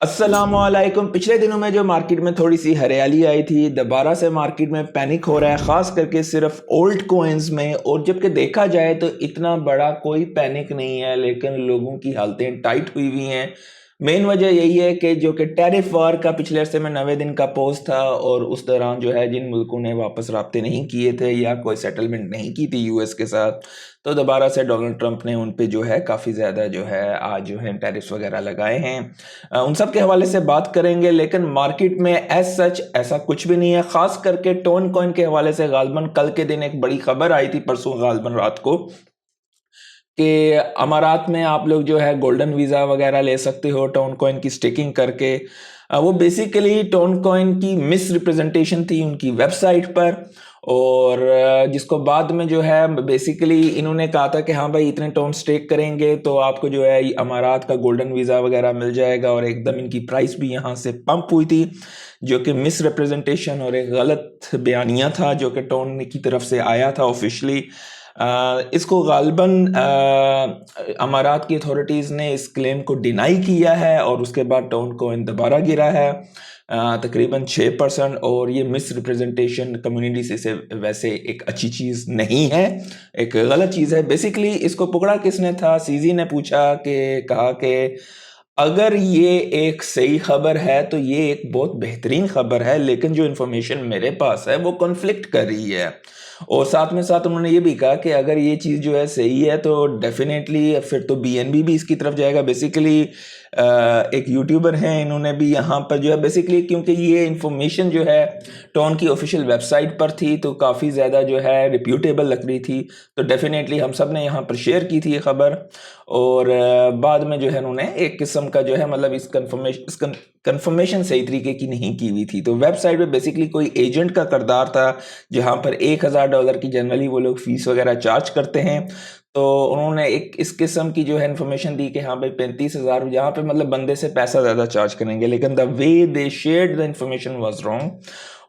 अस्सलामुअलैकुम। पिछले दिनों में जो मार्केट में थोड़ी सी हरियाली आई थी, दोबारा से मार्केट में पैनिक हो रहा है, ख़ास करके सिर्फ ओल्ड कॉइन्स में। और जबकि देखा जाए तो इतना बड़ा कोई पैनिक नहीं है, लेकिन लोगों की हालतें टाइट हुई हुई हैं। मेन वजह यही है कि जो कि टैरिफ वार का पिछले अरसे में 90 दिन का पोस्ट था, और उस दौरान जो है जिन मुल्कों ने वापस राब्ते नहीं किए थे या कोई सेटलमेंट नहीं की थी यूएस के साथ, तो दोबारा से डोनाल्ड ट्रंप ने उन पे जो है काफ़ी ज़्यादा जो है आज जो है टैरिफ्स वगैरह लगाए हैं। उन सब के हवाले से बात करेंगे, लेकिन मार्केट में एज सच ऐसा कुछ भी नहीं है। खास करके टोन कॉइन के हवाले से गालबन कल के दिन एक बड़ी खबर आई थी, परसों गालबन रात को, कि अमारात में आप लोग जो है गोल्डन वीज़ा वगैरह ले सकते हो टोन कॉइन की स्टेकिंग करके। वो बेसिकली टोन कॉइन की मिस रिप्रेजेंटेशन थी उनकी वेबसाइट पर। और जिसको बाद में जो है बेसिकली इन्होंने कहा था कि हाँ भाई इतने टोन स्टेक करेंगे तो आपको जो है अमारात का गोल्डन वीज़ा वगैरह मिल जाएगा, और एकदम इनकी प्राइस भी यहाँ से पंप हुई थी, जो कि मिस रिप्रेजेंटेशन और एक गलत बयानिया था जो कि टोन की तरफ से आया था ऑफिशियली। इसको गालबन अमारात की अथॉरिटीज़ ने इस क्लेम को डिनाई किया है, और उसके बाद टोन कॉइन दोबारा गिरा है तकरीबन 6%। और ये मिस रिप्रेजेंटेशन कम्युनिटी से वैसे एक अच्छी चीज़ नहीं है, एक गलत चीज़ है। बेसिकली इसको पकड़ा किसने था? सीजी ने पूछा कि कहा कि अगर ये एक सही खबर है तो ये एक बहुत बेहतरीन खबर है, लेकिन जो इन्फॉर्मेशन मेरे पास है वो कॉन्फ्लिक्ट कर रही है। और साथ में साथ उन्होंने ये भी कहा कि अगर ये चीज़ जो है सही है तो डेफिनेटली फिर तो बीएनबी भी इसकी तरफ जाएगा। बेसिकली एक यूट्यूबर हैं, इन्होंने भी यहाँ पर जो है बेसिकली, क्योंकि ये इन्फॉर्मेशन जो है टोन की ऑफिशियल वेबसाइट पर थी तो काफ़ी ज़्यादा जो है रिप्यूटेबल लग रही थी, तो डेफिनेटली हम सब ने यहाँ पर शेयर की थी ये खबर। और बाद में जो है उन्होंने एक किस्म का जो है मतलब इस कंफर्मेशन सही तरीके की नहीं की हुई थी। तो वेबसाइट पे बेसिकली कोई एजेंट का किरदार था, जहाँ पर $1000 की जनरली वो लोग फीस वगैरह चार्ज करते हैं। तो उन्होंने एक इस किस्म की जो है इन्फॉर्मेशन दी कि हाँ भाई 35,000, जहाँ पे मतलब बंदे से पैसा ज़्यादा चार्ज करेंगे, लेकिन the way they shared the information was wrong.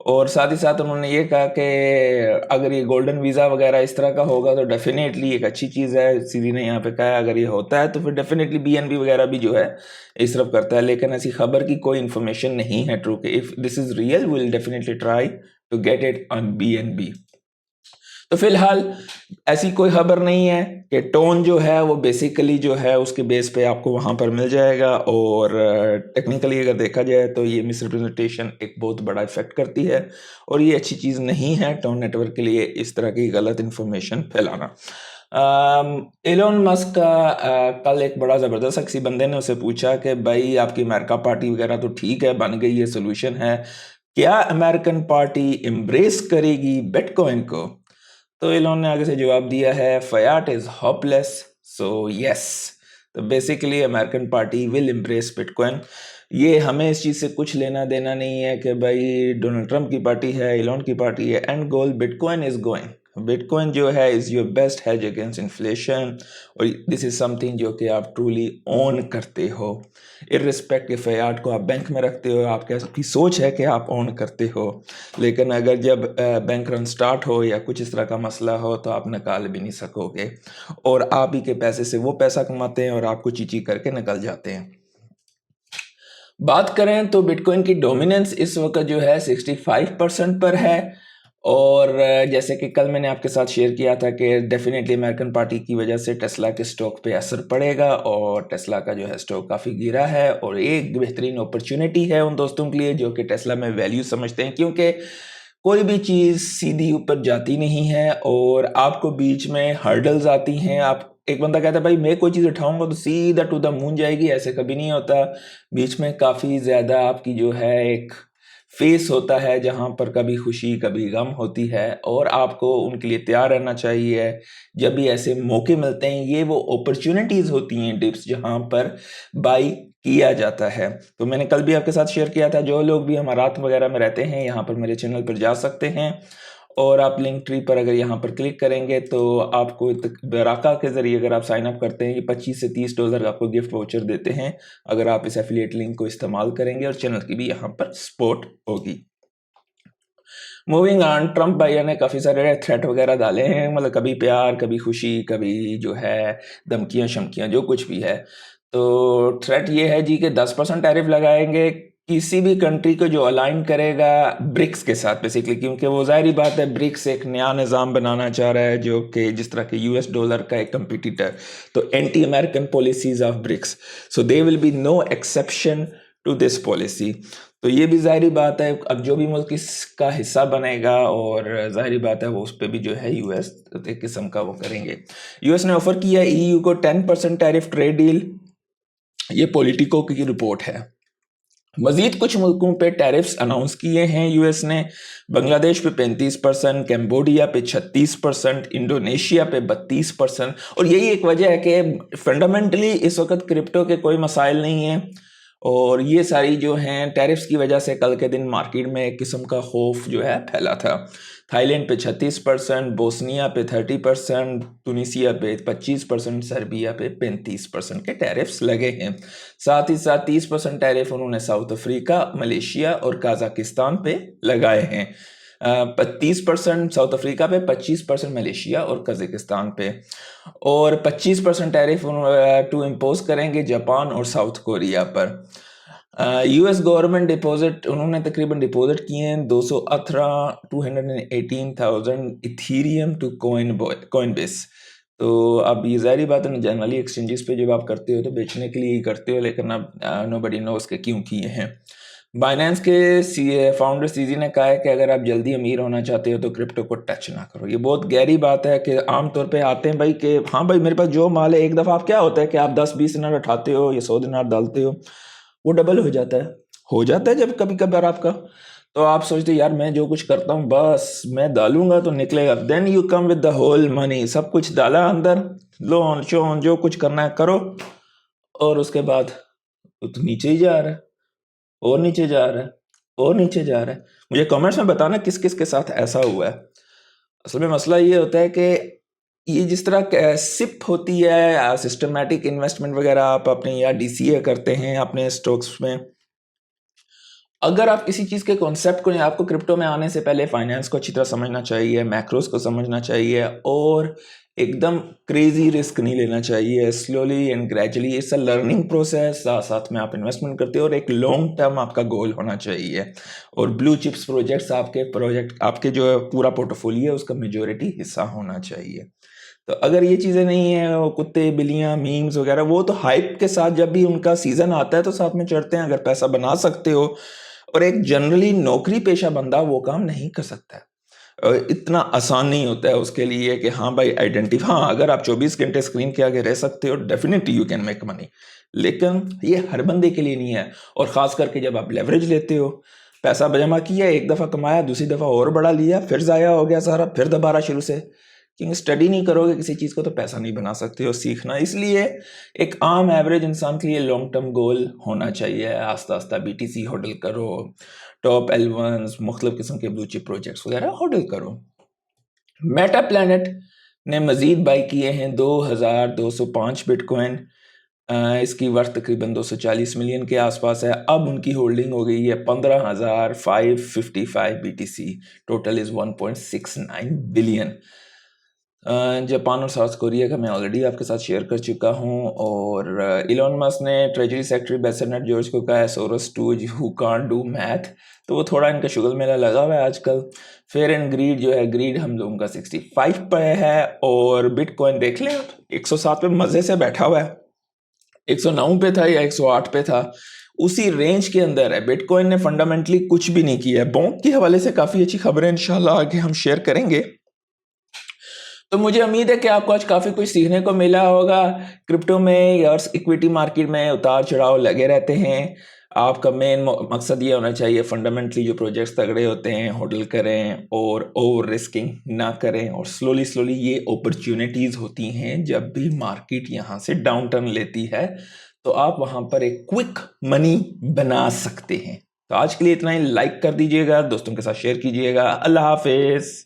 और साथ ही साथ उन्होंने ये कहा कि अगर ये गोल्डन वीज़ा वगैरह इस तरह का होगा तो डेफिनेटली एक अच्छी चीज़ है। सीधी ने यहाँ पे कहा अगर ये होता है तो फिर डेफिनेटली बीएनबी वगैरह भी जो है इस तरफ करता है, लेकिन ऐसी खबर की कोई इन्फॉर्मेशन नहीं है ट्रू कि if this is real will definitely try to get it on BNB. तो फिलहाल ऐसी कोई खबर नहीं है कि टोन जो है वो बेसिकली जो है उसके बेस पे आपको वहाँ पर मिल जाएगा। और टेक्निकली अगर देखा जाए तो ये मिस रिप्रेजेंटेशन एक बहुत बड़ा इफेक्ट करती है, और ये अच्छी चीज़ नहीं है टोन नेटवर्क के लिए इस तरह की गलत इन्फॉर्मेशन फैलाना। एलोन मस्क का कल एक बड़ा ज़बरदस्त किसी बंदे ने उसे पूछा कि भाई आपकी अमेरिका पार्टी वगैरह तो ठीक है, बन गई है, सोल्यूशन है, क्या अमेरिकन पार्टी एम्ब्रेस करेगी बिटकॉइन को? तो इन्होंने आगे से जवाब दिया है, फयाट इज होपलेस, सो यस। तो basically American party will embrace bitcoin. ये हमें इस चीज़ से कुछ लेना देना नहीं है कि भाई डोनाल्ड ट्रंप की पार्टी है, इलॉन की पार्टी है, and goal bitcoin is going. Bitcoin जो है is your best hedge against inflation, और दिस इज़ समथिंग जो कि आप ट्रूली ओन करते हो, इर्रिस्पेक्ट के फयाट को आप बैंक में रखते हो, आपकी सोच है कि आप ओन करते हो। लेकिन अगर जब बैंक रन स्टार्ट हो या कुछ इस तरह का मसला हो तो आप निकाल भी नहीं सकोगे, और आप ही के पैसे से वो पैसा कमाते हैं और आपको चीची करके निकल जाते हैं। बात करें तो बिटकॉइन की डोमिनेंस इस वक्त जो है 65% पर है। और जैसे कि कल मैंने आपके साथ शेयर किया था कि डेफिनेटली अमेरिकन पार्टी की वजह से टेस्ला के स्टॉक पे असर पड़ेगा, और टेस्ला का जो है स्टॉक काफ़ी गिरा है। और एक बेहतरीन अपॉर्चुनिटी है उन दोस्तों के लिए जो कि टेस्ला में वैल्यू समझते हैं, क्योंकि कोई भी चीज़ सीधी ऊपर जाती नहीं है और आपको बीच में हर्डल्स आती हैं। आप एक बंदा कहता है भाई मैं कोई चीज़ उठाऊंगा तो सीधा टू द मून जाएगी, ऐसे कभी नहीं होता। बीच में काफ़ी ज़्यादा आपकी जो है एक फेस होता है जहाँ पर कभी खुशी कभी गम होती है, और आपको उनके लिए तैयार रहना चाहिए। जब भी ऐसे मौके मिलते हैं, ये वो अपॉर्चुनिटीज़ होती हैं, डिप्स, जहाँ पर बाई किया जाता है। तो मैंने कल भी आपके साथ शेयर किया था, जो लोग भी अमारात वगैरह में रहते हैं यहाँ पर मेरे चैनल पर जा सकते हैं, और आप लिंक ट्री पर अगर यहाँ पर क्लिक करेंगे तो आपको बराका के ज़रिए अगर आप साइन अप करते हैं, ये $25 से $30 आपको गिफ्ट वाउचर देते हैं अगर आप इस एफिलिएट लिंक को इस्तेमाल करेंगे, और चैनल की भी यहाँ पर सपोर्ट होगी। मूविंग ऑन, ट्रंप भैया ने काफ़ी सारे थ्रेट वगैरह डाले हैं, मतलब कभी प्यार, कभी खुशी, कभी जो है धमकियाँ शमकियाँ, जो कुछ भी है। तो थ्रेट ये है जी कि 10% टैरिफ लगाएंगे किसी भी कंट्री को जो अलाइन करेगा ब्रिक्स के साथ बेसिकली, क्योंकि वो ज़ाहिर बात है ब्रिक्स एक नया निज़ाम बनाना चाह रहा है जो कि जिस तरह के यूएस डॉलर का एक कंपिटिटर, तो anti American policies of BRICS, so they will be no exception to this policy. तो ये भी ज़ाहिर बात है अब जो भी मुल्क इसका हिस्सा बनेगा, और ज़ाहिर बात है वो उस पर भी जो है यूएस एक किस्म का वो करेंगे। यूएस ने ऑफर किया ईयू को 10% टैरिफ ट्रेड डील, ये पॉलिटिको की रिपोर्ट है। मजीद कुछ मुल्कों पे टैरिफ्स अनाउंस किए हैं यूएस ने, बांग्लादेश पे 35%, कैम्बोडिया पे 36%, इंडोनेशिया पे 32%। और यही एक वजह है कि फंडामेंटली इस वक्त क्रिप्टो के कोई मसाइल नहीं है, और ये सारी जो हैं टैरिफ्स की वजह से कल के दिन मार्केट में एक किस्म का खौफ जो है फैला था। थाईलैंड पे 36%, बोस्निया पे 30%, तुनिसिया पे 25%, सर्बिया पे 35% के टैरिफ्स लगे हैं। साथ ही साथ 30% टैरिफ उन्होंने साउथ अफ्रीका, मलेशिया और कजाकिस्तान पे लगाए हैं। 30% साउथ अफ्रीका पे, 25% मलेशिया और कजाकिस्तान पे, और 25% टैरिफ टू इम्पोज करेंगे जापान और साउथ कोरिया पर। यूएस गवर्नमेंट डिपॉजिट उन्होंने तकरीबन डिपॉजिट किए हैं 218,000 इथीरियम टू कॉइनबेस। तो अब ये ज़ाहिर बात है ना, जनरली एक्सचेंजेस पे जब आप करते हो तो बेचने के लिए ही करते हो, लेकिन अब नोबडी नोस के क्यों किए हैं। बाइनेंस के फाउंडर सीजी ने कहा है कि अगर आप जल्दी अमीर होना चाहते हो तो क्रिप्टो को टच ना करो। ये बहुत गहरी बात है कि आमतौर पे आते हैं भाई कि हाँ भाई मेरे पास जो माल है, एक दफ़ा आप क्या होता है कि आप 10-20 दिनार उठाते हो या 100 दिनार डालते हो, वो डबल हो जाता है जब कभी कभार आपका। तो आप सोचते यार मैं जो कुछ करता हूँ बस मैं डालूंगा तो निकलेगा, then you come with the whole money, सब कुछ डाला अंदर, लोन शोन जो कुछ करना है करो, और उसके बाद वो तो नीचे ही जा रहा है, और नीचे जा रहा है, और नीचे जा रहा है। मुझे कमेंट्स में बताना किस किस के साथ ऐसा हुआ है। असल में मसला ये होता है कि ये जिस तरह सिप होती है सिस्टमेटिक इन्वेस्टमेंट वगैरह, आप अपने या डीसीए करते हैं अपने स्टॉक्स में, अगर आप किसी चीज़ के कॉन्सेप्ट को, आपको क्रिप्टो में आने से पहले फाइनेंस को अच्छी तरह समझना चाहिए, मैक्रोस को समझना चाहिए, और एकदम क्रेजी रिस्क नहीं लेना चाहिए। Slowly and gradually it's a learning process, साथ साथ में आप इन्वेस्टमेंट करते हो, और एक लॉन्ग टर्म आपका गोल होना चाहिए। और ब्लू चिप्स प्रोजेक्ट्स आपके जो पूरा पोर्टफोलियो है उसका मेजोरिटी हिस्सा होना चाहिए। तो अगर ये चीज़ें नहीं है, वो कुत्ते बिल्लियाँ मीम्स वगैरह, वो तो हाइप के साथ जब भी उनका सीज़न आता है तो साथ में चढ़ते हैं। अगर पैसा बना सकते हो, और एक जनरली नौकरी पेशा बंदा वो काम नहीं कर सकता है, इतना आसान नहीं होता है उसके लिए कि हाँ भाई हाँ अगर आप 24 घंटे स्क्रीन के आगे रह सकते हो definitely you can make money, लेकिन ये हर बंदे के लिए नहीं है। और ख़ास करके जब आप लेवरेज लेते हो, पैसा जमा किया, एक दफ़ा कमाया, दूसरी दफ़ा और बढ़ा लिया, फिर ज़ाया हो गया सारा, फिर दोबारा शुरू से, क्योंकि स्टडी नहीं करोगे किसी चीज़ को तो पैसा नहीं बना सकते हो। सीखना इसलिए एक आम एवरेज इंसान के लिए लॉन्ग टर्म गोल होना चाहिए। आस्ता आस्ता बीटीसी होल्ड करो, टॉप L1s, मुख्तलिफ किस्म के ब्लू चिप प्रोजेक्ट्स वगैरह होल्ड करो। मेटा प्लैनेट ने मजीद बाई किए हैं 2205 बिटकॉइन, इसकी वर्थ तकरीबन 240 मिलियन के आसपास है। अब उनकी होल्डिंग हो गई है 15,555 BTC, total is 1.69 billion. Japan और साउथ कोरिया का मैं ऑलरेडी आपके साथ शेयर कर चुका हूँ, और इलॉन मस्क ने ट्रेजरी सेक्रेटरी बेसरनेट जॉर्ज को कहा है Soros to who can't do math, तो वो थोड़ा इनका शुगल मेला लगा हुआ है आजकल। फेयर एंड ग्रीड जो है, ग्रीड हम लोगों का 65 पे है, और बिटकॉइन देख लें आप 107 पे मज़े से बैठा हुआ है, 109 पे था या 108 पे था, उसी रेंज के अंदर है। बिटकॉइन ने फंडामेंटली कुछ भी नहीं किया है। बॉन्क के हवाले से काफ़ी अच्छी खबरें इंशाल्लाह आगे हम शेयर करेंगे। तो मुझे उम्मीद है कि आपको आज काफ़ी कुछ सीखने को मिला होगा। क्रिप्टो में और इक्विटी मार्केट में उतार चढ़ाव लगे रहते हैं। आपका मेन मकसद ये होना चाहिए फंडामेंटली जो प्रोजेक्ट्स तगड़े होते हैं होल्ड करें, और ओवर रिस्किंग ना करें, और स्लोली स्लोली ये अपॉर्चुनिटीज़ होती हैं जब भी मार्केट यहाँ से डाउन टर्न लेती है, तो आप वहाँ पर एक क्विक मनी बना सकते हैं। तो आज के लिए इतना ही। लाइक कर दीजिएगा, दोस्तों के साथ शेयर कीजिएगा। अल्लाह हाफिज़।